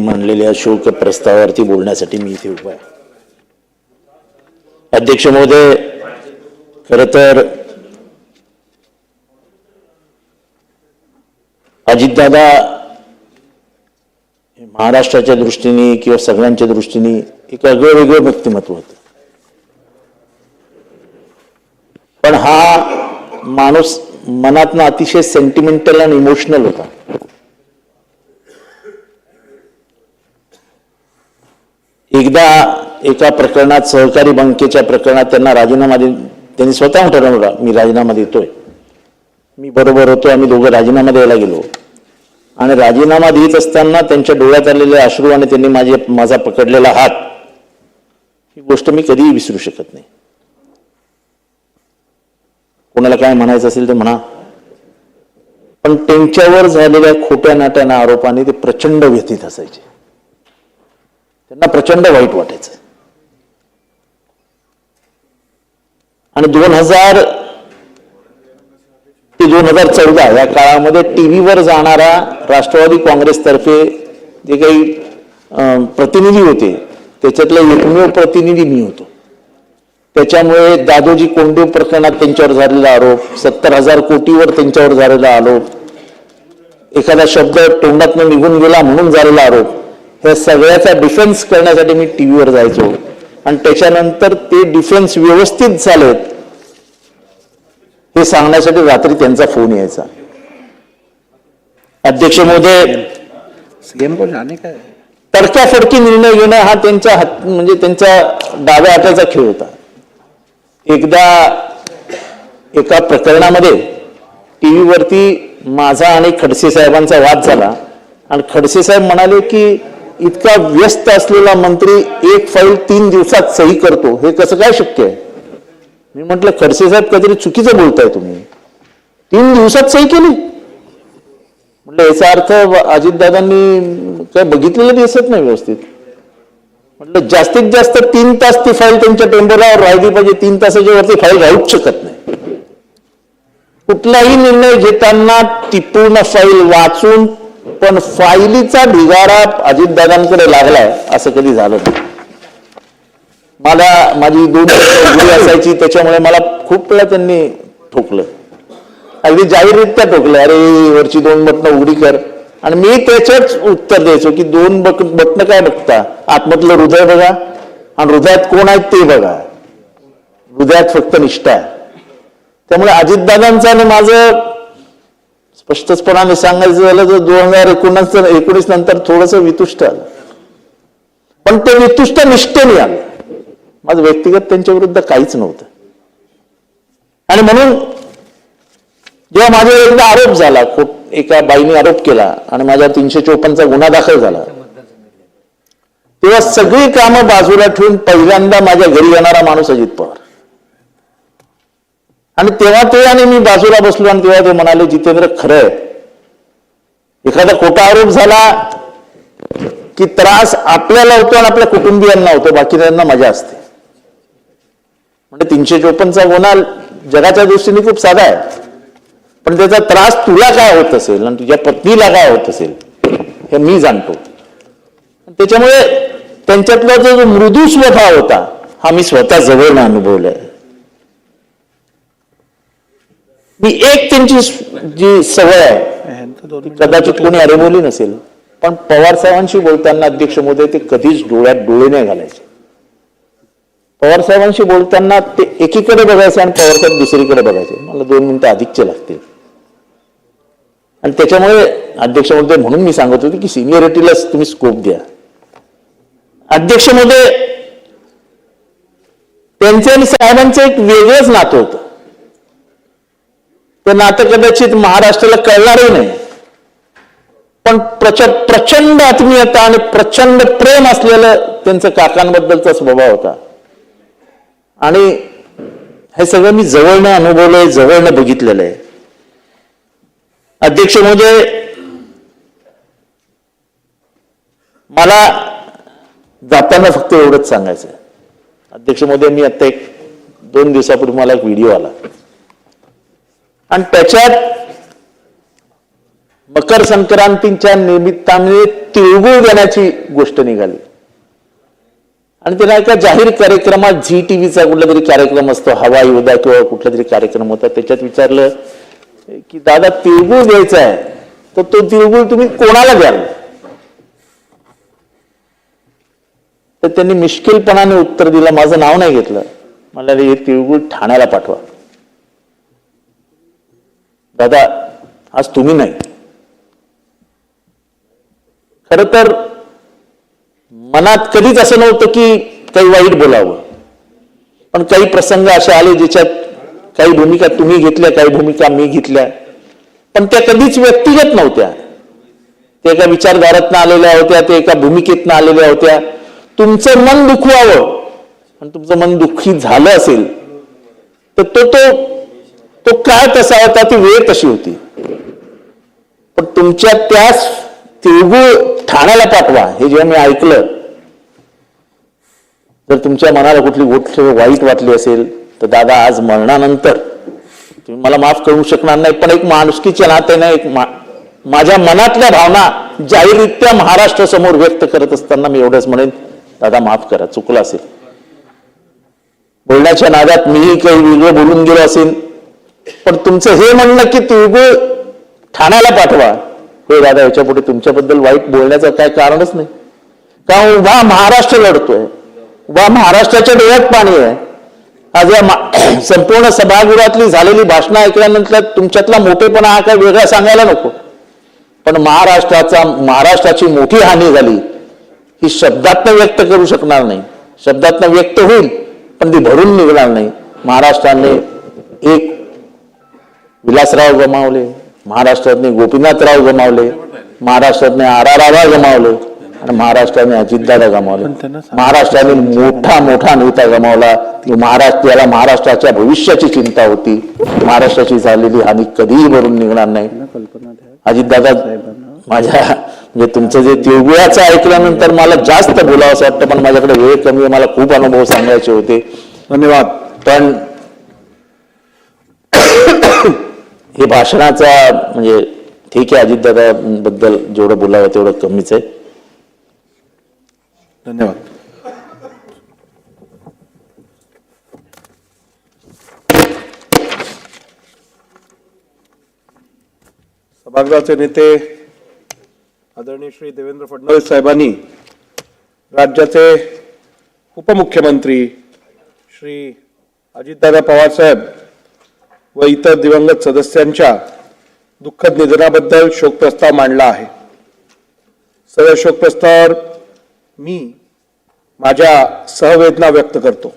मांडलेल्या शोक प्रस्तावावरती बोलण्यासाठी मी इथे उभा आहे. अध्यक्ष महोदय, खरं तर अजितदादा महाराष्ट्राच्या दृष्टीने किंवा सगळ्यांच्या दृष्टीने एक वेगळं व्यक्तिमत्व होतं. पण हा माणूस मनातनं अतिशय सेंटिमेंटल आणि इमोशनल होता. एकदा एका प्रकरणात, सहकारी बँकेच्या प्रकरणात त्यांना राजीनामा त्यांनी स्वतः ठरवला, मी राजीनामा देतोय. मी बरोबर होतो. आम्ही दोघं राजीनामा द्यायला गेलो आणि राजीनामा देत असताना त्यांच्या डोळ्यात आलेले अश्रू आणि त्यांनी माझा पकडलेला हात, ही गोष्ट मी कधीही विसरू शकत नाही. कोणाला काय म्हणायचं असेल ते म्हणा, पण त्यांच्यावर झालेल्या खोट्या नाट्याना आरोपाने ते प्रचंड व्यथित असायचे. त्यांना प्रचंड वाईट वाटायचं. आणि 2000 ते 2014 या काळामध्ये टीव्हीवर जाणारा राष्ट्रवादी काँग्रेसतर्फे जे काही प्रतिनिधी होते, त्याच्यातले एकमेव प्रतिनिधी मी होतो. त्याच्यामुळे दादोजी कोंडदेव प्रकरणात त्यांच्यावर झालेला आरोप, 70,000 कोटीवर त्यांच्यावर झालेला आरोप, एखादा शब्द तोंडातून निघून गेला म्हणून झालेला आरोप, ह्या सगळ्याचा डिफेन्स करण्यासाठी मी टीव्हीवर जायचो. आणि त्याच्यानंतर ते डिफेन्स व्यवस्थित झालेत हे सांगण्यासाठी रात्री त्यांचा फोन यायचा. अध्यक्ष महोदय, तडकाफडकी निर्णय घेणं हा त्यांच्या म्हणजे त्यांच्या डाव्या हाताचा खेळ होता. एकदा एका प्रकरणामध्ये टीव्हीवरती माझा आणि खडसे साहेबांचा वाद झाला आणि खडसे साहेब म्हणाले की इतका व्यस्त असलेला मंत्री एक फाईल 3 दिवसात सही करतो, हे कसं काय शक्य आहे? मी म्हटलं, खडसे साहेब कधीतरी चुकीचं बोलताय तुम्ही. 3 दिवसात सही केली म्हटलं, याचा अर्थ अजितदादांनी काय बघितलेलं दिसत नाही व्यवस्थित. म्हटलं, जास्तीत जास्त 3 तास ती फाईल त्यांच्या टेंबरावर राहिली पाहिजे. 3 तासाच्या वरती फाईल राहूच शकत नाही. कुठलाही निर्णय घेताना ती पूर्ण फाईल वाचून, पण फाईलीचा ढिगारा अजितदादांकडे लागलाय असं कधी झालं नाही. माझी 2 उघडी असायची, त्याच्यामुळे मला खूप वेळा त्यांनी ठोकलं, अगदी जाहीररित्या ठोकलं. अरे, वरची 2 बटणं उघडी कर. आणि मी त्याच्याच उत्तर द्यायचो की 2 बटणं काय बघता, आतमधलं हृदय बघा आणि हृदयात कोण आहेत ते बघा. हृदयात फक्त निष्ठा आहे. त्यामुळे अजितदादांचं आणि माझं स्पष्टपणाने सांगायचं झालं तर 2019 नंतर थोडंसं वितुष्ट आलं, पण ते वितुष्ट निष्ठेने आलं. माझं व्यक्तिगत त्यांच्या विरुद्ध काहीच नव्हतं. आणि म्हणून जेव्हा माझ्यावर एकदा आरोप झाला, एका बाईने आरोप केला आणि माझ्यावर 354चा गुन्हा दाखल झाला, तेव्हा सगळी कामं बाजूला ठेवून पहिल्यांदा माझ्या घरी येणारा माणूस अजित पवार. आणि तेव्हा ते आणि मी बाजूला बसलो आणि तेव्हा ते म्हणाले, जितेंद्र, खरं आहे, एखादा खोटा आरोप झाला की त्रास आपल्याला होतो आणि आपल्या कुटुंबियांना होतो, बाकीच्यांना मजा असते. म्हणजे 354चा गुन्हा जगाच्या दृष्टीने खूप साधा आहे, पण त्याचा त्रास तुला काय होत असेल आणि तुझ्या पत्नीला काय होत असेल हे मी जाणतो. त्याच्यामुळे त्यांच्यातला जो मृदू स्वभाव होता हा मी स्वतः जवळनं अनुभवलाय. मी त्यांची जी सवय आहे कदाचित कोणी अनुभवली नसेल, पण पवार साहेबांशी बोलताना अध्यक्ष महोदय ते कधीच डोळ्यात डोळे नाही घालायचे. पवार साहेबांशी बोलताना ते एकीकडे बघायचे आणि पवार साहेब दुसरीकडे बघायचे. मला 2 मिनिटं अधिकचे लागतील. आणि त्याच्यामुळे अध्यक्ष महोदय, म्हणून मी सांगत होतो की सिनियरिटीला तुम्ही स्कोप द्या. अध्यक्ष महोदय, त्यांचे आणि साहेबांचं एक वेगळंच नातं होतं. ते नातं कदाचित महाराष्ट्राला कळणारही नाही, पण प्रचंड आत्मीयता आणि प्रचंड प्रेम असलेलं त्यांचं काकांबद्दलचा स्वभाव होता. आणि हे सगळं मी जवळनं अनुभवलंय, जवळनं बघितलेलं आहे. अध्यक्ष महोदय, मला जाताना फक्त एवढंच सांगायचं आहे. अध्यक्ष महोदय, मी आता 2 दिवसापूर्वी मला एक व्हिडिओ आला आणि त्याच्यात मकर संक्रांतीच्या निमित्ताने तिळगुळ देण्याची गोष्ट निघाली आणि त्याला एका जाहीर कार्यक्रमात झी टीव्हीचा कुठला तरी कार्यक्रम असतो, हवा योद्धा किंवा कुठला तरी कार्यक्रम होता, त्याच्यात विचारलं की दादा तिळगुळ द्यायचा आहे तर तो तिळगुळ तुम्ही कोणाला द्याल? तर त्यांनी मिश्किलपणाने उत्तर दिलं, माझं नाव नाही घेतलं, मला हे तिळगुळ ठाण्याला पाठवा. दादा आज तुम्ही नाही, खर तर मनात कधीच असं नव्हतं की काही वाईट बोलावं, पण काही प्रसंग असे आले ज्याच्यात काही भूमिका तुम्ही घेतल्या, काही भूमिका मी घेतल्या, पण त्या कधीच व्यक्तिगत नव्हत्या, त्या एका विचारधारातनं आलेल्या होत्या, त्या एका भूमिकेतनं आलेल्या होत्या. तुमचं मन दुखवावं आणि तुमचं मन दुःखी झालं असेल तर तो काळ तसा होता, ती वेळ तशी होती. पण तुमच्या त्याच तिळगुळ ठाण्याला पाठवा हे जेव्हा मी ऐकलं, जर तुमच्या मनाला कुठली गोष्ट वाईट वाटली असेल तर दादा आज मरणानंतर तुम्ही मला माफ करू शकणार नाही, पण एक माणुसकीच्या नात्याने एक माझ्या मनातल्या भावना जाहीररित्या महाराष्ट्र समोर व्यक्त करत असताना मी एवढंच म्हणेन, दादा माफ करा, चुकलं असेल, बोलण्याच्या नादात मीही काही वेगळं बोलून गेलो असेल, पण तुमचं हे म्हणणं की तिळगुळ ठाण्याला पाठवा, हे दादा याच्यापुढे तुमच्याबद्दल वाईट बोलण्याचं काय कारणच नाही. का उभा महाराष्ट्र लढतोय, उभा महाराष्ट्राच्या डोळ्यात पाणी आहे. आज या संपूर्ण सभागृहातली झालेली भाषणं ऐकल्यानंतर तुमच्यातला मोठेपणा हा काय वेगळा सांगायला नको, पण महाराष्ट्राची मोठी हानी झाली ही शब्दातनं व्यक्त करू शकणार नाही, शब्दातनं व्यक्त होईल पण ती भरून निघणार नाही. महाराष्ट्राने एक विलासराव गमावले, महाराष्ट्राने गोपीनाथराव गमावले, महाराष्ट्राने आरारावा गमावले आणि महाराष्ट्राने अजितदादा गमावले. महाराष्ट्राने मोठा नेता गमावला. याला महाराष्ट्राच्या भविष्याची चिंता होती. महाराष्ट्राची झालेली हानी कधीही भरून निघणार नाही. अजितदादा म्हणजे तुमचं जे तिळगुळाचं ऐकल्यानंतर मला जास्त बोलावं असं वाटतं, पण माझ्याकडे वेळ कमी आहे, मला खूप अनुभव सांगायचे होते. धन्यवाद. पण हे भाषणाचा म्हणजे ठीक आहे, अजितदादा बद्दल जेवढं बोलावं तेवढं कमीच आहे. धन्यवाद. सभागृहाचे नेते आदरणीय श्री देवेंद्र फडणवीस साहेबांनी राज्याचे उपमुख्यमंत्री श्री अजितदादा पवार साहेब व इतर दिवंगत सदस्यांच्या दुःखद निधनाबद्दल शोक प्रस्ताव मांडला आहे. सदर शोक प्रस्तावावर मी माझ्या सहवेदना व्यक्त करतो.